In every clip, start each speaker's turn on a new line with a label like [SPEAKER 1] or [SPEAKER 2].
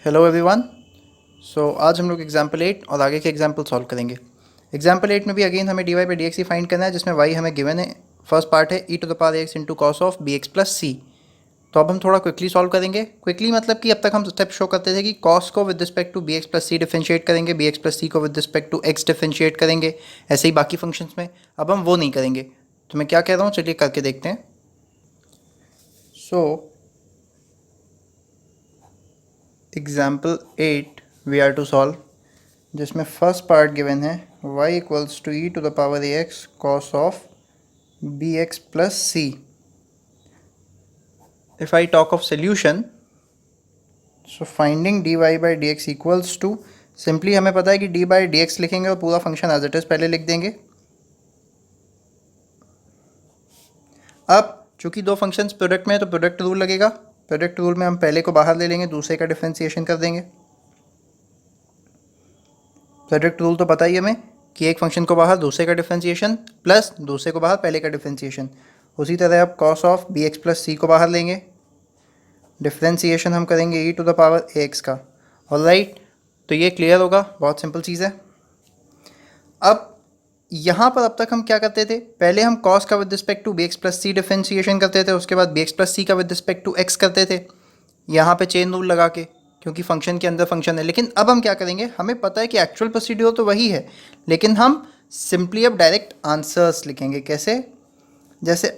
[SPEAKER 1] Hello everyone. आज हम लोग एग्जाम्पल 8 और आगे के एग्जाम्पल सॉल्व करेंगे। एग्जाम्पल 8 में भी अगेन हमें d y by d x ही फाइंड करना है, जिसमें y हमें गिवन है। फर्स्ट पार्ट है e to the power x into cos of b x plus c. तो अब हम थोड़ा क्विकली सॉल्व करेंगे। क्विकली मतलब कि अब तक हम स्टेप शो करते थे कि कॉस को with respect to b x plus c differentiate करेंगे, बी एक्स प्लस सी को with respect to x differentiate करेंगे, ऐसे ही बाकी फंक्शंस में। अब हम वो नहीं करेंगे। तो मैं क्या कह रहा हूँ, चलिए करके देखते हैं। Example 8 we are to solve, जिसमें फर्स्ट पार्ट गिवन है y equals to e to the power a x cos of b x plus c. If I talk of solution, so finding d y by d x equals to, simply हमें पता है कि D by d x लिखेंगे और पूरा function as it is पहले लिख देंगे। अब चूंकि दो फंक्शंस प्रोडक्ट में है तो प्रोडक्ट रूल लगेगा। प्रोडक्ट रूल में हम पहले को बाहर ले लेंगे, दूसरे का डिफरेंशिएशन कर देंगे। प्रोडक्ट रूल तो पता ही हमें कि एक फंक्शन को बाहर दूसरे का डिफरेंशिएशन प्लस दूसरे को बाहर पहले का डिफरेंशिएशन। उसी तरह अब cos of b x plus c को बाहर लेंगे, डिफरेंशिएशन हम करेंगे e to the power a x का। ऑलराइट, तो ये क्लियर होगा, बहुत सिंपल चीज़ है। अब यहाँ पर अब तक हम क्या करते थे, पहले हम कॉस का with respect to b x plus c differentiation करते थे, उसके बाद बी एक्स प्लस सी का विद रिस्पेक्ट टू एक्स करते थे, यहाँ पे चेन रूल लगा के, क्योंकि फंक्शन के अंदर फंक्शन है। लेकिन अब हम क्या करेंगे, हमें पता है कि एक्चुअल प्रोसीड्यूर तो वही है, लेकिन हम सिंपली अब डायरेक्ट आंसर्स लिखेंगे। कैसे? जैसे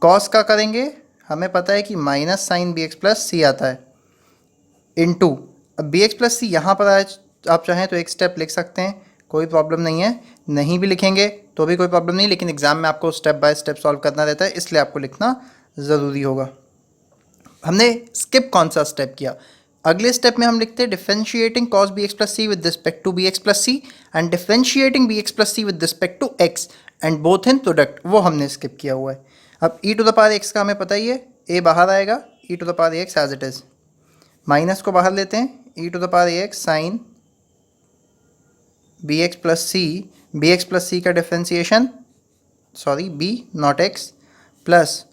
[SPEAKER 1] कॉस का करेंगे, हमें पता है कि minus sine b x plus c आता है इनटू, अब बी एक्स प्लस सी यहाँ पर आए, आप चाहें तो एक स्टेप लिख सकते हैं, कोई प्रॉब्लम नहीं है। नहीं भी लिखेंगे तो भी कोई प्रॉब्लम नहीं, लेकिन एग्जाम में आपको स्टेप बाय स्टेप सॉल्व करना रहता है, इसलिए आपको लिखना ज़रूरी होगा। हमने स्किप कौन सा स्टेप किया? अगले स्टेप में हम लिखते हैं differentiating cos b x plus c with respect to b x plus c and differentiating b x plus c with respect to x and both in product, वो हमने स्किप किया हुआ है। अब e to the power x का हमें पता ही है, ए बाहर आएगा, e to the power x as it is, minus को बाहर लेते हैं, e to the power x sign b x plus c, b x plus c का differentiation, sorry b not x, plus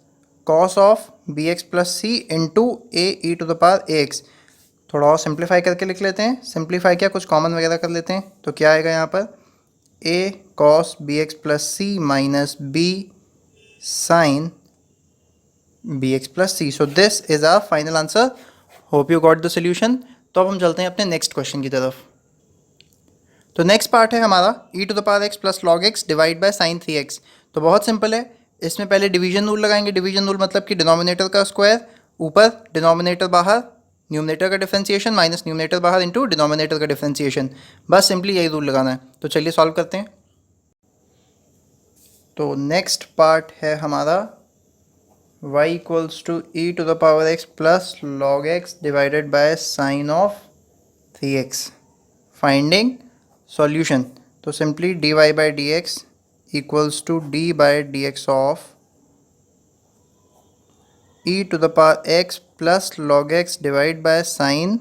[SPEAKER 1] cos of b x plus c into a e to the power a x. थोड़ा और simplify करके लिख लेते हैं। Simplify क्या, कुछ common वगैरह कर लेते हैं, तो क्या आएगा यहाँ पर, a cos b x plus c minus b sine b x plus c. So this is our final answer. Hope you got the solution. तो अब हम चलते हैं अपने नेक्स्ट क्वेश्चन की तरफ। तो नेक्स्ट पार्ट है हमारा e to the power x plus log x divide by sine 3x। तो बहुत सिंपल है, इसमें पहले डिवीजन रूल लगाएंगे। डिवीजन रूल मतलब कि डिनोमिनेटर का स्क्वायर ऊपर, डिनोमिनेटर बाहर, न्यूमरेटर का डिफरेंशिएशन माइनस न्यूमरेटर बाहर इंटू डिनोमिनेटर का डिफरेंशिएशन। बस सिंपली यही रूल लगाना है। तो चलिए सॉल्व करते हैं। तो नेक्स्ट पार्ट है हमारा y equals to e to the power x plus log x divided by sine of 3x। Finding solution, तो simply d y by d x equals to d by d x of e to the power x plus log x divide by sine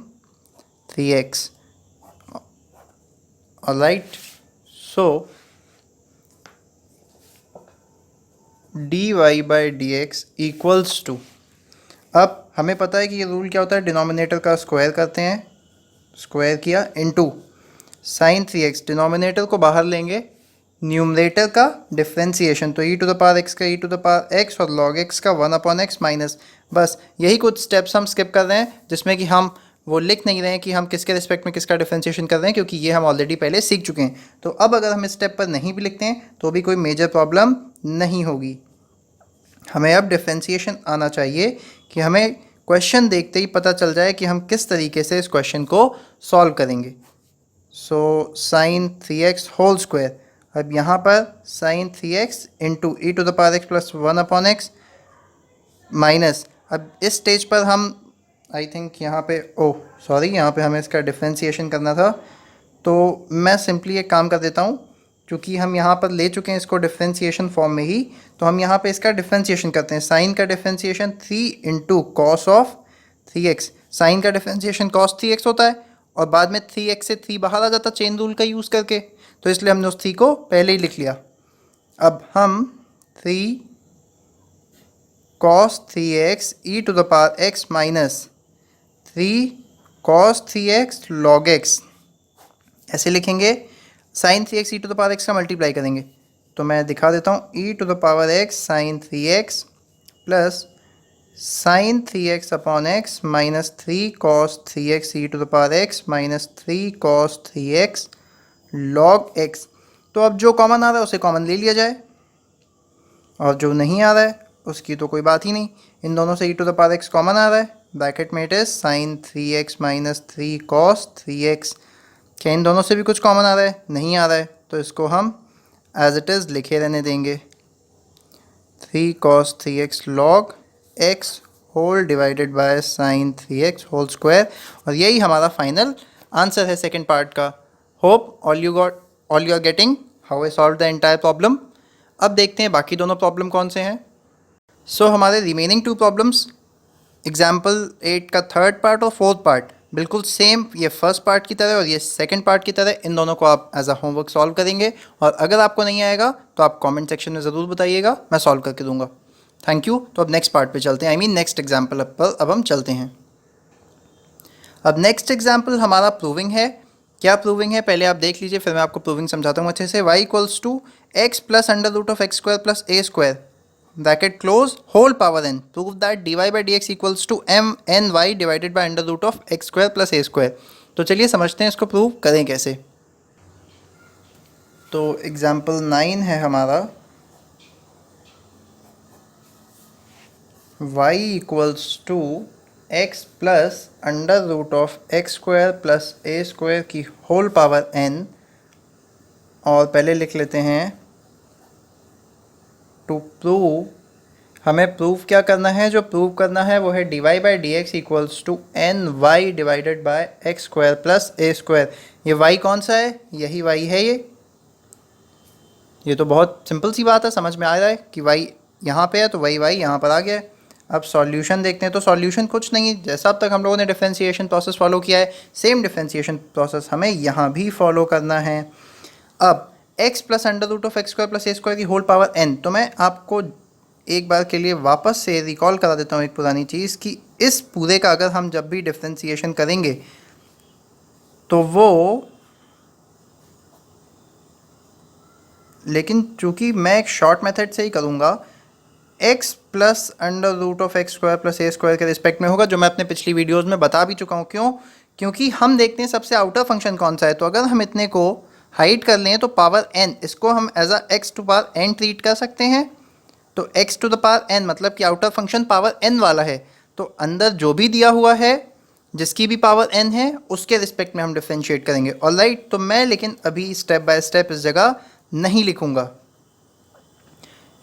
[SPEAKER 1] 3x। Alright, so d y by d x equals to, अब हमें पता है कि ये rule क्या होता है, denominator का स्क्वायर करते हैं, स्क्वायर किया, इनटू साइन 3x, डिनोमिनेटर को बाहर लेंगे, न्यूमरेटर का डिफरेंशिएशन, तो ई टू द पावर एक्स का ई टू द पावर एक्स और लॉग एक्स का 1/x माइनस। बस यही कुछ स्टेप्स हम स्किप कर रहे हैं, जिसमें कि हम वो लिख नहीं रहे हैं कि हम किसके रिस्पेक्ट में किसका डिफरेंशिएशन कर रहे हैं, क्योंकि ये हम ऑलरेडी पहले सीख चुके हैं। तो अब अगर हम इस स्टेप पर नहीं भी लिखते हैं तो भी कोई मेजर प्रॉब्लम नहीं होगी। हमें अब डिफरेंशिएशन आना चाहिए कि हमें क्वेश्चन देखते ही पता चल जाए कि हम किस तरीके से इस क्वेश्चन को सॉल्व करेंगे। So sine 3x whole square, अब यहाँ पर sine 3x into e to the power x plus 1/x minus, अब इस स्टेज पर हम आई थिंक यहाँ पे, ओह सॉरी, यहाँ पे हमें इसका डिफरेंशिएशन करना था। तो मैं सिंपली एक काम कर देता हूँ, क्योंकि हम यहाँ पर ले चुके हैं इसको डिफरेंशिएशन फॉर्म में ही, तो हम यहाँ पे इसका डिफरेंशिएशन करते हैं। साइन का differentiation 3 into cos of 3x, sine का डिफरेंशिएशन कॉस 3x होता है, और बाद में 3x से 3 बाहर आ जाता चेन रूल का यूज़ करके, तो इसलिए हमने उस 3 को पहले ही लिख लिया। अब हम 3 cos 3x e to the power x minus 3 cos 3x log x, ऐसे लिखेंगे। sin 3x e to the power x का मल्टीप्लाई करेंगे, तो मैं दिखा देता हूँ, e to the power x sin 3x plus sin 3x upon x minus 3 cos 3x e to the power x minus 3 cos 3x log x। तो अब जो कॉमन आ रहा है उसे कॉमन ले लिया जाए, और जो नहीं आ रहा है उसकी तो कोई बात ही नहीं। इन दोनों से e to the power x common आ रहा है, ब्रैकेट में it is sin 3x minus 3 cos 3x। क्या इन दोनों से भी कुछ कॉमन आ रहा है? नहीं आ रहा है, तो इसको हम एज इट इज़ लिखे रहने देंगे, 3 cos 3x log x whole divided by sin 3x whole square. और यही हमारा फाइनल आंसर है सेकेंड पार्ट का। Hope all you are getting how I solve the entire problem. अब देखते हैं बाकी दोनों प्रॉब्लम कौन से हैं। सो हमारे रिमेनिंग टू प्रॉब्लम्स, एग्जाम्पल 8 का थर्ड पार्ट और फोर्थ पार्ट बिल्कुल सेम, ये फर्स्ट पार्ट की तरह और ये सेकंड पार्ट की तरह, इन दोनों को आप एज अ होमवर्क सॉल्व करेंगे। और अगर आपको नहीं आएगा तो आप कमेंट सेक्शन में ज़रूर बताइएगा, मैं सॉल्व करके दूंगा। Thank you. तो अब नेक्स्ट पार्ट पे चलते हैं, आई मीन नेक्स्ट एग्जाम्पल पर अब हम चलते हैं। अब नेक्स्ट एग्जाम्पल हमारा प्रूविंग है। क्या प्रूविंग है पहले आप देख लीजिए, फिर मैं आपको प्रूविंग समझाता हूँ अच्छे से। y equals to x plus under root of x square plus a square bracket close whole power n, prove that dy by d x equals to m n y divided by under root of x square plus a square. तो चलिए समझते हैं इसको prove करें कैसे। तो example 9 है हमारा, y equals to x plus under root of x square plus a square की होल पावर n, और पहले लिख लेते हैं टू प्रूव। हमें प्रूव क्या करना है? जो प्रूव करना है वो है d y by d x equals to n y divided by x square plus a square. ये y कौन सा है? यही y है। ये तो बहुत सिंपल सी बात है, समझ में आ रहा है कि y यहाँ पे है तो y यहाँ पर आ गया है। अब सॉल्यूशन देखते हैं, तो सॉल्यूशन कुछ नहीं है, जैसा अब तक हम लोगों ने डिफरेंशिएशन प्रोसेस फॉलो किया है, सेम डिफरेंशिएशन प्रोसेस हमें यहाँ भी फॉलो करना है। अब x plus under root of x square plus a square की होल पावर n, तो मैं आपको एक बार के लिए वापस से रिकॉल करा देता हूँ एक पुरानी चीज़ कि इस पूरे का अगर हम जब भी डिफरेंशिएशन करेंगे तो वो, लेकिन चूंकि मैं एक शॉर्ट मेथड से ही करूँगा, x plus under root of x square plus a square के रिस्पेक्ट में होगा, जो मैं अपने पिछली वीडियोज़ में बता भी चुका हूँ। क्यों? क्योंकि हम देखते हैं सबसे आउटर फंक्शन कौन सा है। तो अगर हम इतने को हाइड कर लें तो पावर n, इसको हम as a x to power n treat कर सकते हैं। तो x to the power n मतलब कि आउटर फंक्शन पावर n वाला है, तो अंदर जो भी दिया हुआ है जिसकी भी पावर n है उसके रिस्पेक्ट में हम डिफ्रेंशिएट करेंगे। ऑलराइट, तो मैं लेकिन अभी स्टेप बाय स्टेप इस जगह नहीं लिखूंगा,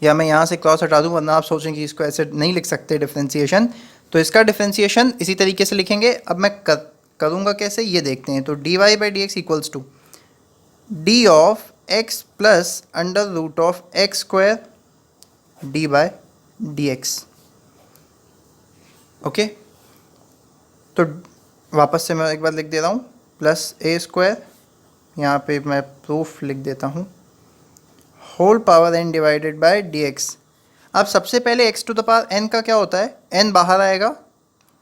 [SPEAKER 1] या मैं यहाँ से क्रॉस हटा दूँ, वरना आप सोचेंगे कि इसको ऐसे नहीं लिख सकते डिफ्रेंशिएशन। तो इसका डिफ्रेंशिएशन इसी तरीके से लिखेंगे। अब मैं करूँगा कैसे, ये देखते हैं। तो d y by d x equals to d of x plus under root of x square d by d x. Okay, तो वापस से मैं एक बार लिख दे रहा हूँ, प्लस ए स्क्वायर, यहाँ पे मैं प्रूफ लिख देता हूँ, whole power n divided by d x. अब सबसे पहले x to the power n का क्या होता है? n बाहर आएगा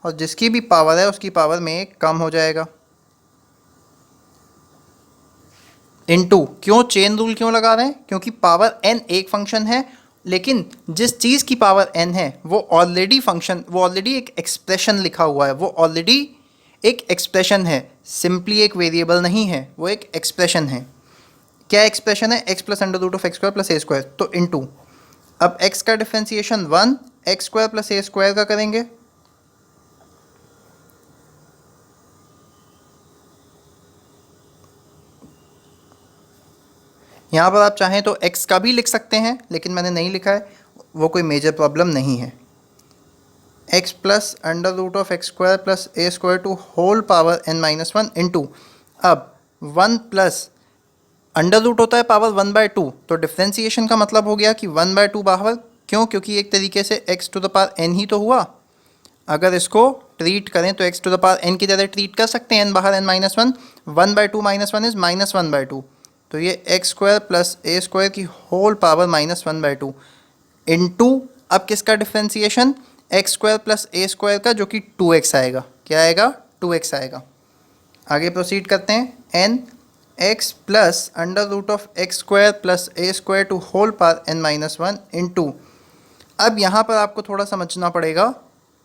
[SPEAKER 1] और जिसकी भी पावर है उसकी पावर में एक कम हो जाएगा, इनटू। क्यों चेन रूल क्यों लगा रहे हैं? क्योंकि पावर n एक फंक्शन है, लेकिन जिस चीज़ की पावर n है वो ऑलरेडी फंक्शन, वो ऑलरेडी एक एक्सप्रेशन लिखा हुआ है, वो ऑलरेडी एक एक्सप्रेशन है, सिंपली एक वेरिएबल नहीं है, वो एक एक्सप्रेशन है। क्या एक्सप्रेशन है? x plus under root of x square plus a square, तो इनटू। अब x का differentiation 1 x square plus a square का करेंगे, यहाँ पर आप चाहें तो x का भी लिख सकते हैं, लेकिन मैंने नहीं लिखा है, वो कोई मेजर प्रॉब्लम नहीं है। x plus under root of x square plus a square to whole power n माइनस 1 इंटू। अब 1 प्लस अंडर रूट होता है पावर 1/2, तो डिफ्रेंशिएशन का मतलब हो गया कि 1/2 बाहर। क्यों? क्योंकि एक तरीके से x to the power n ही तो हुआ। अगर इसको ट्रीट करें तो x to the power n की तरह ट्रीट कर सकते हैं, n बाहर n माइनस 1, 1/2 माइनस 1 इज माइनस 1/2, तो ये x square plus a square की होल पावर माइनस 1/2 इंटू। अब किसका differentiation? X square plus a square का, जो कि 2x आएगा। क्या आएगा? 2x आएगा। आगे प्रोसीड करते हैं। N x plus under root of x square plus a square to whole power n minus one into. अब यहाँ पर आपको थोड़ा समझना पड़ेगा,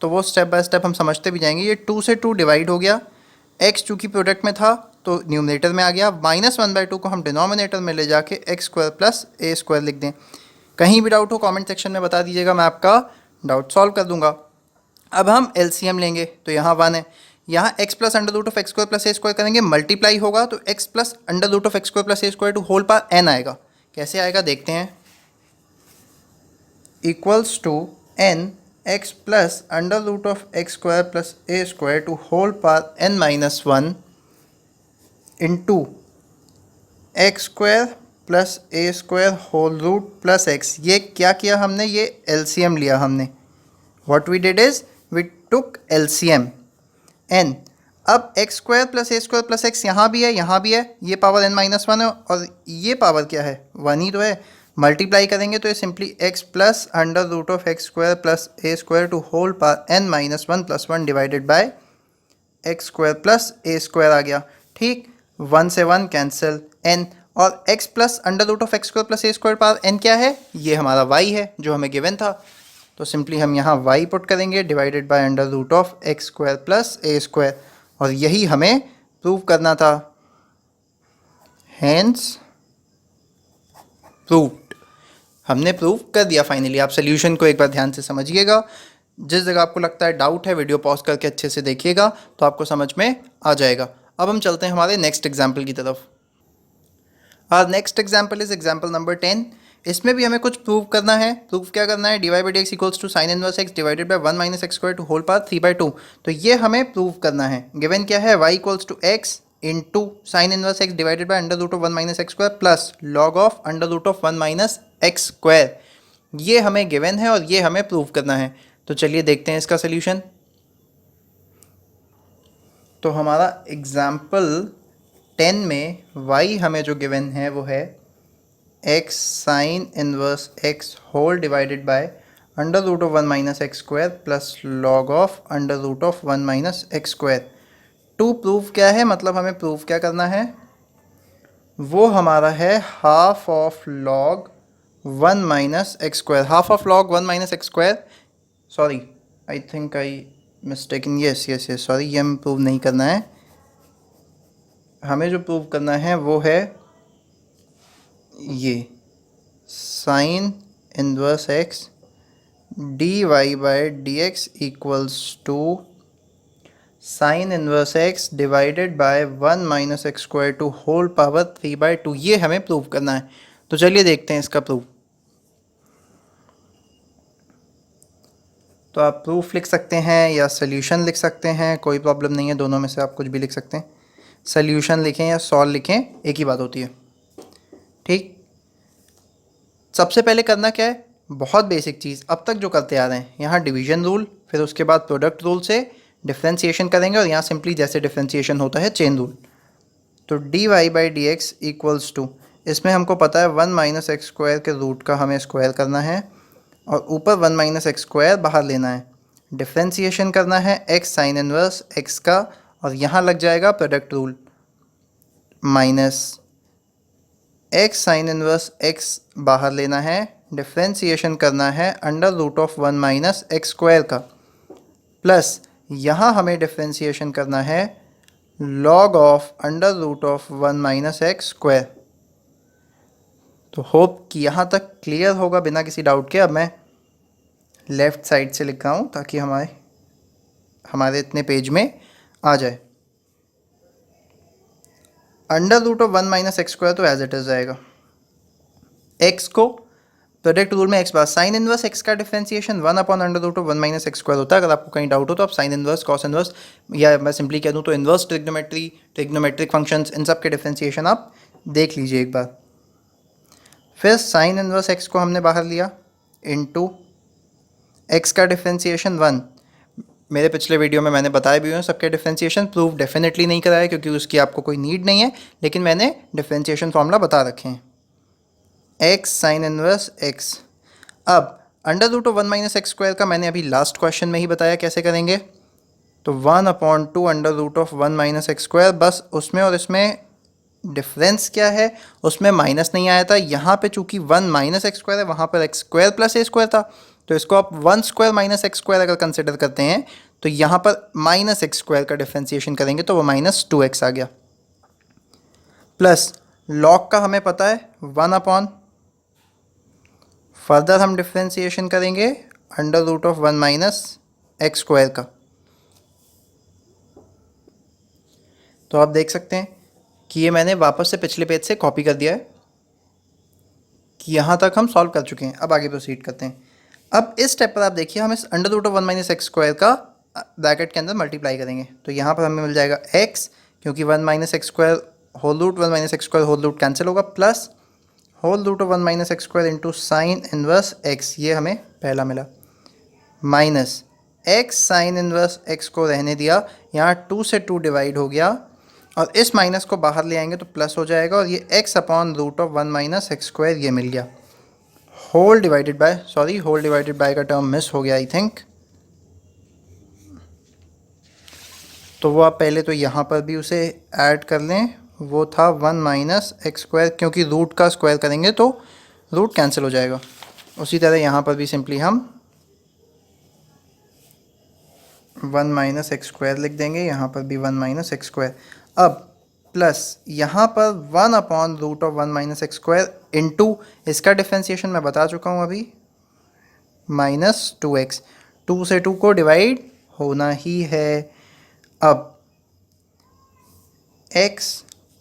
[SPEAKER 1] तो वो स्टेप बाय स्टेप हम समझते भी जाएंगे। ये 2 से 2 डिवाइड हो गया, x चूँकि प्रोडक्ट में था तो न्यूमरेटर में आ गया, -1/2 को हम डिनोमिनेटर में ले जाके x square plus a square लिख दें। कहीं भी डाउट हो कमेंट सेक्शन में बता दीजिएगा, मैं आपका डाउट सॉल्व कर दूंगा। अब हम एलसीएम लेंगे तो यहाँ 1 है, यहाँ x plus under root of x square plus a square करेंगे, मल्टीप्लाई होगा तो x plus under root of x square plus a square to whole power n आएगा। कैसे आएगा देखते हैं। Equals to n x plus under root of x square plus a square to whole power n minus one into x square plus a square whole root plus x. ये क्या किया हमने, ये एलसीएम लिया हमने। What we did is we took LCM n। अब x square plus a square plus x यहाँ भी है, यहाँ भी है, ये पावर n माइनस वन है और ये पावर क्या है, 1 ही तो है। मल्टीप्लाई करेंगे तो ये simply x plus under root of x square plus a square to whole power n minus one plus one divided by x square plus a square आ गया। ठीक, 1 से 1 कैंसिल, n और x plus under root of x square plus a square power n क्या है, ये हमारा y है जो हमें गिवन था। तो सिंपली हम यहाँ y पुट करेंगे divided by under root of x square plus a square, और यही हमें प्रूव करना था। हैंस प्रूव्ड, हमने प्रूव कर दिया फाइनली। आप सोल्यूशन को एक बार ध्यान से समझिएगा, जिस जगह आपको लगता है डाउट है वीडियो पॉज करके अच्छे से देखिएगा तो आपको समझ में आ जाएगा। अब हम चलते हैं हमारे नेक्स्ट एग्जाम्पल की तरफ। Our next example is example number 10। इसमें भी हमें कुछ प्रूव करना है। प्रूव क्या करना है, dy by d x equals to sine inverse x divided by 1 minus x square to whole power 3/2। तो ये हमें प्रूव करना है। गिवन क्या है, y equals to x into sine inverse x divided by under root of 1 minus x square plus log of under root of 1 minus x square. ये हमें given है और ये हमें प्रूव करना है। तो चलिए देखते हैं इसका सोल्यूशन। तो हमारा एग्जाम्पल 10 में y हमें जो गिवन है वो है x sine inverse x whole divided by under root of 1 minus x square plus log of under root of 1 minus x square. To proof क्या है, मतलब हमें प्रूफ क्या करना है, वो हमारा है half of log 1 minus x square. Half of log 1 minus x square, sorry I think I mistaken, yes yes yes sorry, ये हमें प्रूव नहीं करना है। हमें जो प्रूव करना है वो है ये sine inverse x d y by d x equals to sine inverse x divided by 1 minus x square to whole power 3/2। ये हमें प्रूव करना है। तो चलिए देखते हैं इसका प्रूफ। तो आप प्रूफ लिख सकते हैं या सोल्यूशन लिख सकते हैं, कोई प्रॉब्लम नहीं है, दोनों में से आप कुछ भी लिख सकते हैं। सोल्यूशन लिखें या सॉल्व लिखें, एक ही बात होती है। ठीक, सबसे पहले करना क्या है, बहुत बेसिक चीज़ अब तक जो करते आ रहे हैं, यहाँ डिवीजन रूल, फिर उसके बाद प्रोडक्ट रूल से डिफ्रेंशिएशन करेंगे और यहाँ सिंपली जैसे डिफ्रेंशिएशन होता है चेन रूल। तो d y by d x equals to, इसमें हमको पता है 1 माइनस एक्स स्क्वायर के रूट का हमें स्क्वायर करना है और ऊपर 1 माइनस एक्स स्क्वायर बाहर लेना है। डिफ्रेंशिएशन करना है एक्स साइन इनवर्स एक्स का, और यहाँ लग जाएगा product rule, minus x sine inverse x बाहर लेना है, डिफ्रेंशिएशन करना है under root of 1 minus x square का, प्लस यहाँ हमें डिफ्रेंशिएशन करना है log of under root of 1 minus x square. तो होप कि यहाँ तक क्लियर होगा बिना किसी डाउट के। अब मैं लेफ़्ट साइड से लिख रहा हूँ ताकि हमारे इतने पेज में आ जाए। Under root of 1 minus x square तो एज इट इज़ आएगा। एक्स को प्रोडक्ट रूल में एक्स बार साइन इनवर्स एक्स का differentiation 1 upon under root of 1 minus x square होता है। अगर आपको कहीं डाउट हो तो आप साइन इनवर्स कॉस इनवर्स, या मैं सिंपली कह दूँ तो इनवर्स ट्रिग्नोमेट्रिक फंक्शंस, इन सब के डिफरेंशिएशन आप देख लीजिए एक बार। फिर साइन इनवर्स एक्स को हमने बाहर लिया इनटू एक्स का डिफरेंशिएशन 1। मेरे पिछले वीडियो में मैंने बताया भी हुए सबके डिफरेंशिएशन, प्रूफ डेफिनेटली नहीं कराया क्योंकि उसकी आपको कोई नीड नहीं है, लेकिन मैंने डिफरेंशिएशन फॉर्मूला बता रखे हैं। X sine inverse x. अब under root of 1 minus x square का मैंने अभी लास्ट क्वेश्चन में ही बताया कैसे करेंगे। तो 1/2 under root of 1 minus x square, बस उसमें और इसमें डिफरेंस क्या है, उसमें माइनस नहीं आया था, यहाँ पे चूंकि 1 माइनस एक्स स्क्वायर है, वहाँ पर x square plus a square था, तो इसको आप 1 स्क्वायर माइनस एक्स स्क्वायर अगर कंसिडर करते हैं तो यहाँ पर माइनस एक्स स्क्वायर का डिफ्रेंसिएशन करेंगे तो वो -2x आ गया। प्लस लॉग का हमें पता है 1/, फर्दर हम डिफ्रेंसिएशन करेंगे under root of 1 minus x square का। तो आप देख सकते हैं कि ये मैंने वापस से पिछले पेज से कॉपी कर दिया है कि यहाँ तक हम सॉल्व कर चुके हैं। अब आगे प्रोसीड करते हैं। अब इस स्टेप पर आप देखिए, हम इस under root of 1 minus x square का ब्रैकेट के अंदर मल्टीप्लाई करेंगे, तो यहाँ पर हमें मिल जाएगा x, क्योंकि 1 minus x square whole root 1 minus x square whole root cancel होगा, plus whole root of 1 minus x square into sine inverse x, ये हमें पहला मिला, minus x sine inverse x को रहने दिया, यहाँ 2 से 2 डिवाइड हो गया और इस माइनस को बाहर ले आएंगे तो प्लस हो जाएगा, और ये x upon root of 1 minus x square ये मिल गया। होल डिवाइडेड बाय का टर्म मिस हो गया आई थिंक, तो वो आप पहले तो यहाँ पर भी उसे ऐड कर लें, वो था 1 माइनस एक्स स्क्वायर, क्योंकि रूट का स्क्वायर करेंगे तो रूट कैंसिल हो जाएगा। उसी तरह यहाँ पर भी सिंपली हम 1 माइनस एक्स स्क्वायर लिख देंगे, यहाँ पर भी 1 माइनस एक्स स्क्वायर। अब प्लस यहाँ पर 1 upon root of 1 minus x square into, इसका डिफ्रेंसिएशन मैं बता चुका हूँ अभी, -2x, 2 से 2 को डिवाइड होना ही है। अब x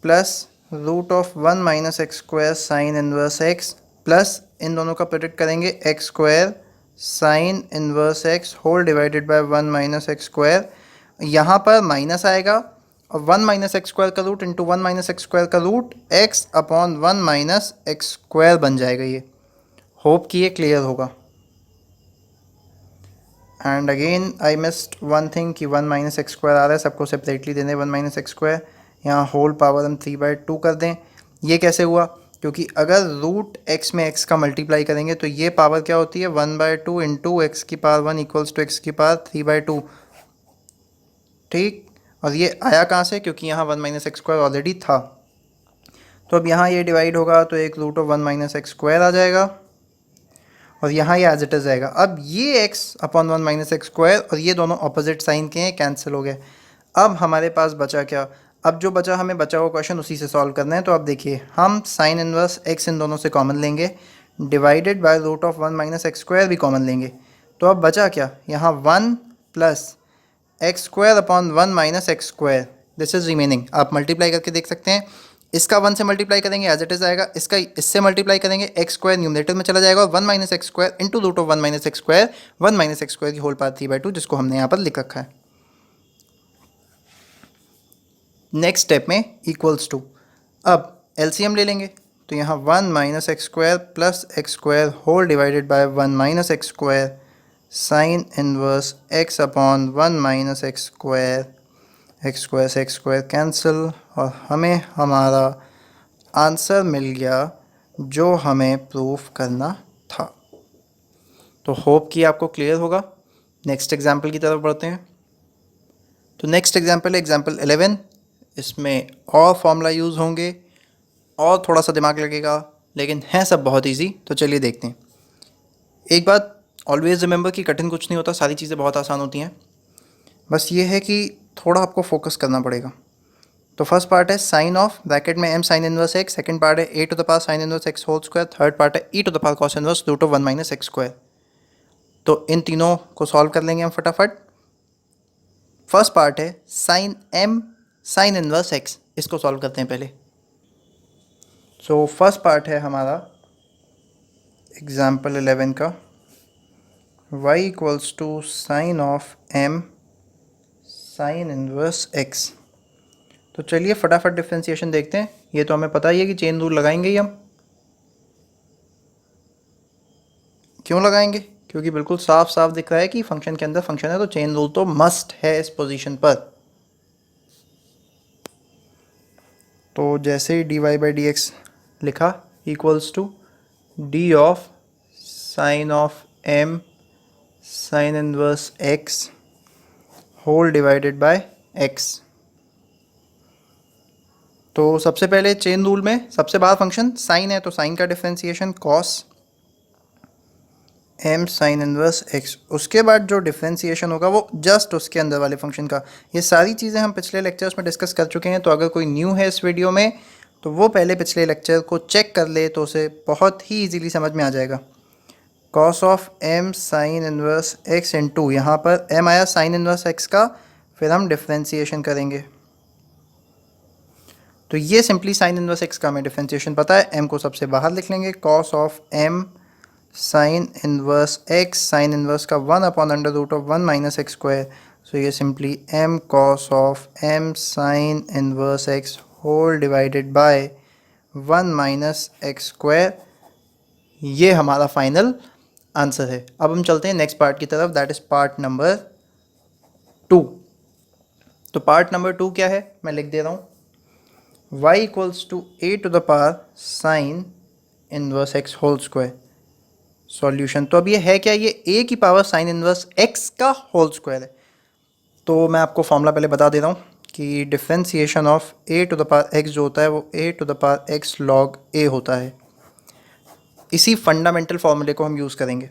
[SPEAKER 1] plus root of 1 minus x square sine inverse x, plus इन दोनों का प्रोडक्ट करेंगे x square sine inverse x whole divided by 1 minus x square, यहाँ पर माइनस आएगा और 1 माइनस एक्स स्क्वायर का root into 1 minus x square का root x upon 1 minus x square बन जाएगा ये। होप कि ये क्लियर होगा। And again I missed one thing कि 1 माइनस एक्स स्क्वायर आ रहा है, सबको सेपरेटली देने 1 माइनस एक्स स्क्वायर, यहाँ होल पावर हम 3/2 कर दें। ये कैसे हुआ, क्योंकि अगर रूट x में x का मल्टीप्लाई करेंगे तो ये पावर क्या होती है 1/2 इंटू एक्स की पावर 1 इक्वल्स टू एक्स की पावर 3/2, ठीक। और ये आया कहाँ से, क्योंकि यहाँ 1 माइनस एक्स स्क्वायर ऑलरेडी था, तो अब यहाँ ये डिवाइड होगा तो एक root of 1 minus x square आ जाएगा और यहाँ ये एज इट इज़ रहेगा। अब ये x upon 1 minus x square और ये दोनों ऑपोजिट साइन के हैं, कैंसिल हो गए। अब हमारे पास बचा क्या, अब जो बचा हमें बचा हुआ क्वेश्चन उसी से सॉल्व करना है। तो अब देखिए, हम साइन इनवर्स x इन दोनों से कॉमन लेंगे, divided by root of 1 minus x square भी कॉमन लेंगे, तो अब बचा क्या, यहाँ 1 plus x square upon 1 minus x square, this is remaining. आप मल्टीप्लाई करके देख सकते हैं, इसका 1 से मल्टीप्लाई करेंगे एज इट इज़ आएगा, इसका इससे मल्टीप्लाई करेंगे एक्स स्क्वायर न्यूमरेटर में चला जाएगा और 1 minus x square into root of 1 minus x square, 1 minus x square की होल पावर 3/2, जिसको हमने यहाँ पर लिख रखा है। नेक्स्ट स्टेप में इक्वल्स टू, अब एलसीएम ले लेंगे, तो यहाँ 1 minus x square plus x square whole divided by 1 minus x square sine inverse x upon 1 minus x square, x square से एक्स स्क्वायर कैंसिल, और हमें हमारा आंसर मिल गया जो हमें प्रूफ करना था। तो होप कि आपको क्लियर होगा। नेक्स्ट एग्जाम्पल की तरफ बढ़ते हैं। तो नेक्स्ट एग्जाम्पल है एग्जाम्पल 11। इसमें और फॉर्मूला यूज़ होंगे और थोड़ा सा दिमाग लगेगा, लेकिन है सब बहुत ईजी। तो चलिए देखते हैं। एक बात ऑलवेज़ रिमेंबर कि कठिन कुछ नहीं होता, सारी चीज़ें बहुत आसान होती हैं, बस ये है कि थोड़ा आपको फोकस करना पड़ेगा। तो फर्स्ट पार्ट है साइन ऑफ ब्रैकेट में m sine inverse x, second part है a to the power sine inverse x whole square, third part है e to the power cos inverse root of 1 minus x square. तो इन तीनों को solve कर लेंगे हम फटाफट। फर्स्ट पार्ट है sine m sine inverse x, इसको सॉल्व करते हैं पहले। सो फर्स्ट पार्ट है हमारा एग्जाम्पल 11 का, y equals to sine of m sine inverse x। तो चलिए फटाफट डिफ्रेंसिएशन देखते हैं। ये तो हमें पता ही है कि चेन रूल लगाएंगे ही हम। क्यों लगाएंगे, क्योंकि बिल्कुल साफ साफ दिख रहा है कि फंक्शन के अंदर फंक्शन है, तो चेन रूल तो मस्ट है इस पोजीशन पर। तो जैसे ही dy बाई डी एक्स लिखा equals to d of sine of m sine inverse x whole divided by x. तो सबसे पहले चेन रूल में सबसे बाहर फंक्शन साइन है, तो साइन का differentiation cos m sine inverse x. उसके बाद जो डिफ्रेंसिएशन होगा वो जस्ट उसके अंदर वाले फंक्शन का। ये सारी चीज़ें हम पिछले लेक्चर्स में डिस्कस कर चुके हैं, तो अगर कोई न्यू है इस वीडियो में तो वो पहले पिछले लेक्चर को चेक कर ले, तो उसे बहुत ही इजीली समझ में आ जाएगा। Cos of m sine inverse x into, यहाँ पर एम आया साइन इनवर्स एक्स का, फिर हम डिफ्रेंसिएशन करेंगे। तो ये सिंपली साइन इनवर्स एक्स का हमें डिफ्रेंसिएशन पता है, एम को सबसे बाहर लिख लेंगे। Cos of m sine inverse x, sine inverse का 1/√1 माइनस एक्स स्क्वायर, सो ये simply m cos of m sine inverse x whole divided by 1 minus x square. ये हमारा फाइनल आंसर है। अब हम चलते हैं नेक्स्ट पार्ट की तरफ, दैट इज पार्ट नंबर 2। तो पार्ट नंबर 2 क्या है, मैं लिख दे रहा हूँ। y equals to a to the power sine inverse x whole square. Solution तो अब ये है क्या, ये a की पावर साइन इनवर्स x का होल स्क्वायर है। तो मैं आपको फॉर्मूला पहले बता दे रहा हूँ कि differentiation of a to the power x जो होता है वो a to the power x log a होता है। इसी फंडामेंटल फॉर्मूले को हम यूज़ करेंगे।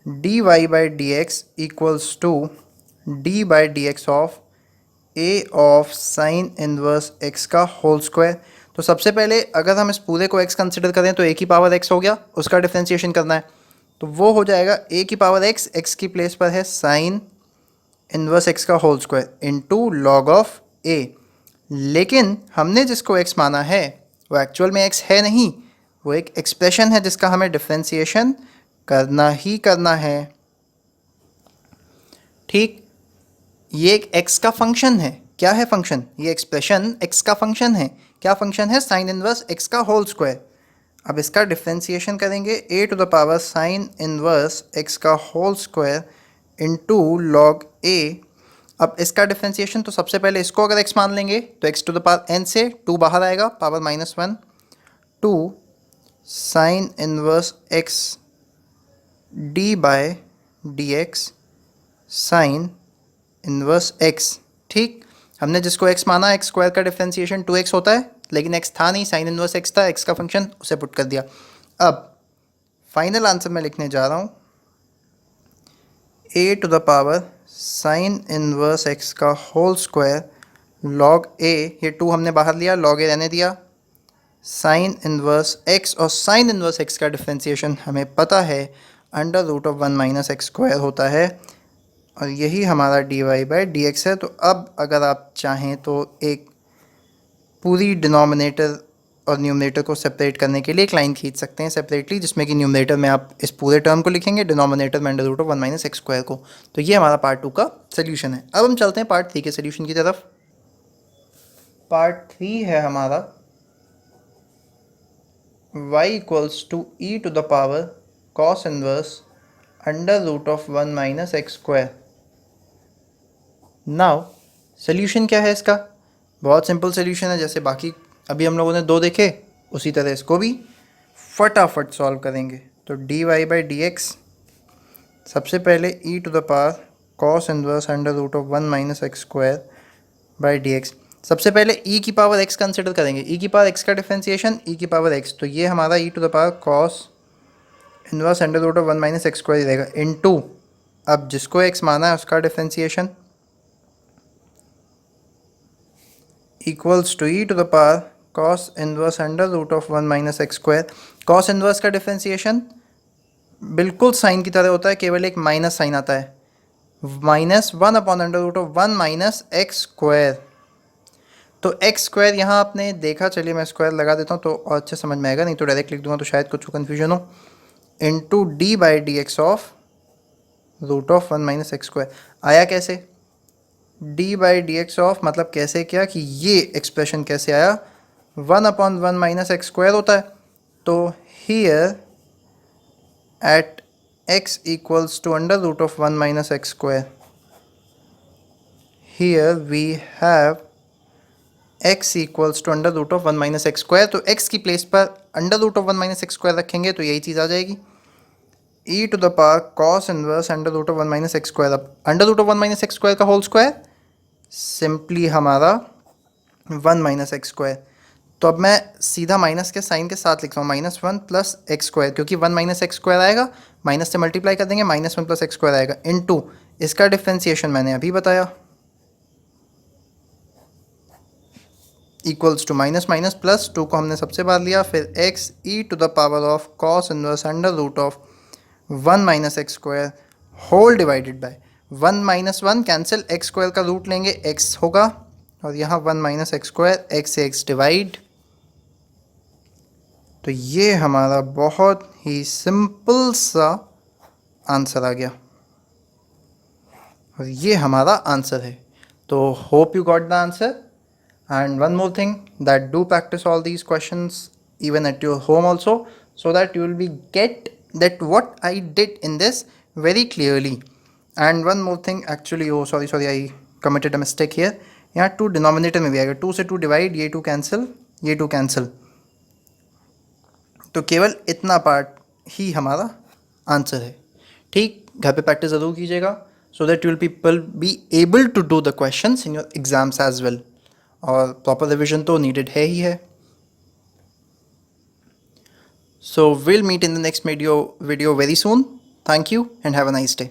[SPEAKER 1] dy by d x equals to d by d x of a of sine inverse x का होल स्क्वायर। तो सबसे पहले अगर हम इस पूरे को x कंसिडर करें तो a की पावर x हो गया, उसका डिफ्रेंसिएशन करना है, तो वो हो जाएगा a की पावर x, x की प्लेस पर है साइन इनवर्स x का whole square into log of a। लेकिन हमने जिसको x माना है वो एक्चुअल में x है नहीं, वो एक एक्सप्रेशन है जिसका हमें डिफ्रेंसिएशन करना ही करना है। ठीक, ये एक x का फंक्शन है। क्या है फंक्शन, ये एक्सप्रेशन x का फंक्शन है। क्या फंक्शन है, साइन इनवर्स x का होल स्क्वायर। अब इसका डिफ्रेंसिएशन करेंगे a to the power sine inverse x का whole square into log a। अब इसका डिफ्रेंसिएशन, तो सबसे पहले इसको अगर x मान लेंगे तो x to the power n से 2 बाहर आएगा, power -1 to sine inverse x d by d x sine inverse x। ठीक, हमने जिसको x माना, x स्क्वायर का डिफ्रेंसिएशन 2x होता है, लेकिन x था नहीं, साइन इनवर्स x था, x का फंक्शन, उसे पुट कर दिया। अब फाइनल आंसर मैं लिखने जा रहा हूँ a to the power sine inverse x का होल स्क्वायर लॉग a, ये 2 हमने बाहर लिया, लॉग a रहने दिया, साइन इनवर्स x, और साइन इनवर्स x का डिफ्रेंसिएशन हमें पता है √1 माइनस एक्स स्क्वायर होता है, और यही हमारा dy बाई डी एक्स है। तो अब अगर आप चाहें तो एक पूरी डिनोमिनेटर और न्यूमरेटर को सेपरेट करने के लिए एक लाइन खींच सकते हैं सेपरेटली, जिसमें कि न्यूमरेटर में आप इस पूरे टर्म को लिखेंगे, डिनोमिनेटर में √1 माइनस एक्स स्क्वायर को। तो ये हमारा पार्ट 2 का सोल्यूशन है। अब हम चलते हैं पार्ट 3 के सोल्यूशन की तरफ। पार्ट 3 है हमारा y equals to e to the power cos inverse √1 minus x square. Now solution क्या है इसका, बहुत सिंपल सोल्यूशन है। जैसे बाकी अभी हम लोगों ने 2 देखे, उसी तरह इसको भी फटाफट सॉल्व करेंगे। तो dy बाई डी एक्स, सबसे पहले e to the power cos inverse √1 minus x square by d x. सबसे पहले e की पावर x कंसिडर करेंगे, e की पावर x का डिफ्रेंसिएशन e की पावर x, तो ये हमारा e to the power cos inverse √1 minus x square रहेगा इनटू, अब जिसको x माना है उसका differentiation equals to e to the power cos inverse √1 minus x square. Cos inverse का डिफ्रेंसिएशन बिल्कुल साइन की तरह होता है, केवल एक माइनस साइन आता है, -1/√1 माइनस एक्स स्क्वायर। तो एक्स स्क्वायर यहाँ आपने देखा, चलिए मैं स्क्वायर लगा देता हूँ तो और अच्छे समझ में आएगा, नहीं तो डायरेक्ट लिख दूंगा तो शायद कुछ कन्फ्यूजन हो। Into D by d x of √1 minus x square. आया कैसे, D by d x of, मतलब कैसे, क्या कि ये एक्सप्रेशन कैसे आया, 1/1 माइनस एक्स स्क्वायर होता है। तो here at x equals to √1 minus x square, here we have x equals to √1 minus x square. तो x की प्लेस पर √1 माइनस एक्स स्क्वायर रखेंगे तो यही चीज़ आ जाएगी। E to the power cos inverse under root of 1 minus x square. अब under root of 1 minus x square का होल स्क्वायर सिंपली हमारा 1 माइनस एक्स स्क्वायर। तो अब मैं सीधा माइनस के साइन के साथ लिख रहा हूँ, -1 प्लस एक्स स्क्वायर, क्योंकि 1 माइनस एक्स स्क्वायर आएगा, माइनस से मल्टीप्लाई कर देंगे, -1 प्लस एक्स स्क्वायर आएगा, इनटू इसका डिफ्रेंसिएशन मैंने अभी बताया, equals to minus minus plus 2 को हमने सबसे बार लिया, फिर x e to the power of cos inverse under root of 1 minus x square whole divided by 1 minus 1 cancel, x square का रूट लेंगे एक्स होगा, और यहाँ 1 माइनस एक्स स्क्वायर, एक्स से एक्स डिवाइड। तो ये हमारा बहुत ही सिंपल सा आंसर आ गया, और ये हमारा आंसर है। तो hope you got the answer, and one more thing, that do practice all these questions even at your home also, so that you will be get that what I did in this very clearly. And one more thing, actually, oh sorry I committed a mistake here. यहाँ 2 denominator में भी आएगा, 2 से 2 divide, ये 2 cancel, ये 2 cancel, तो केवल इतना पार्ट ही हमारा आंसर है। ठीक, घर पे प्रैक्टिस ज़रूर कीजिएगा, so that you will people be able to do the questions in your exams as well, और प्रॉपर रिविजन तो नीडेड है ही है। So we'll meet in the next video very soon. Thank you and have a nice day.